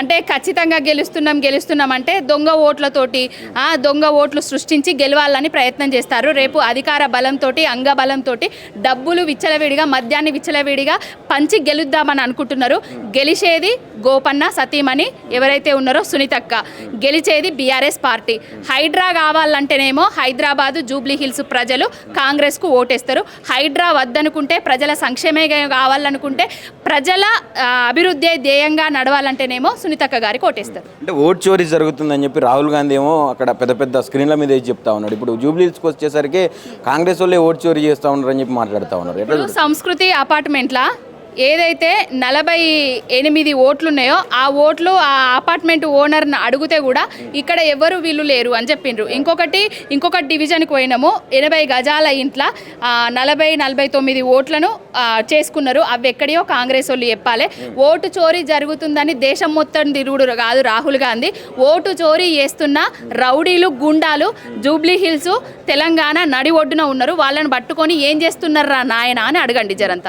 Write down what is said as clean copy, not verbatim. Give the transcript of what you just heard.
అంటే ఖచ్చితంగా గెలుస్తున్నాం అంటే దొంగ ఓట్లతోటి దొంగ ఓట్లు సృష్టించి గెలవాలని ప్రయత్నం చేస్తారు. రేపు అధికార బలంతో అంగబలంతో డబ్బులు విచ్చలవిడిగా మద్యాన్ని విచ్చలవిడిగా పంచి గెలుద్దామని అనుకుంటున్నారు. గెలిచేది గోపన్న సతీమణి ఎవరైతే ఉన్నారో సునీతక్క, గెలిచేది బీఆర్ఎస్ పార్టీ. హైడ్రా కావాలంటేనేమో హైదరాబాదు జూబ్లీ హిల్స్ ప్రజలు కాంగ్రెస్కు ఓటేస్తారు. హైడ్రా వద్దనుకుంటే ప్రజల సంక్షేమే కావాలనుకుంటే ప్రజల అభివృద్ధి ధ్యేయంగా నడవాలంటేనేమో సునీతక్క గారికి ఓటేస్తారు. అంటే ఓట్ చోరీ జరుగుతుందని చెప్పి రాహుల్ గాంధీ ఏమో అక్కడ పెద్ద పెద్ద స్క్రీన్ల మీద చెప్తా ఉన్నాడు. ఇప్పుడు జూబ్లీ హిల్స్కి వచ్చేసరికి కాంగ్రెస్ వాళ్ళే ఓట్ చోరీ చేస్తూ ఉన్నారని చెప్పి మాట్లాడుతూ ఉన్నారు. సంస్కృతి అపార్ట్మెంట్లా ఏదైతే 48 ఓట్లు ఉన్నాయో ఆ ఓట్లు ఆ అపార్ట్మెంట్ ఓనర్ని అడిగితే కూడా ఇక్కడ ఎవరు వీళ్ళు లేరు అని చెప్పిండ్రు. ఇంకొక డివిజన్కి పోయినాము, 80 గజాల ఇంట్లో 49 ఓట్లను చేసుకున్నారు. అవి ఎక్కడియో కాంగ్రెస్ వాళ్ళు చెప్పాలి. ఓటు చోరీ జరుగుతుందని దేశం మొత్తం తిరుగుడు కాదు రాహుల్ గాంధీ. ఓటు చోరీ చేస్తున్న రౌడీలు గుండాలు జూబ్లీ హిల్స్ తెలంగాణ నడి ఒడ్డున ఉన్నారు. వాళ్ళని పట్టుకొని ఏం చేస్తున్నారా నాయన అని అడగండి జరంతా.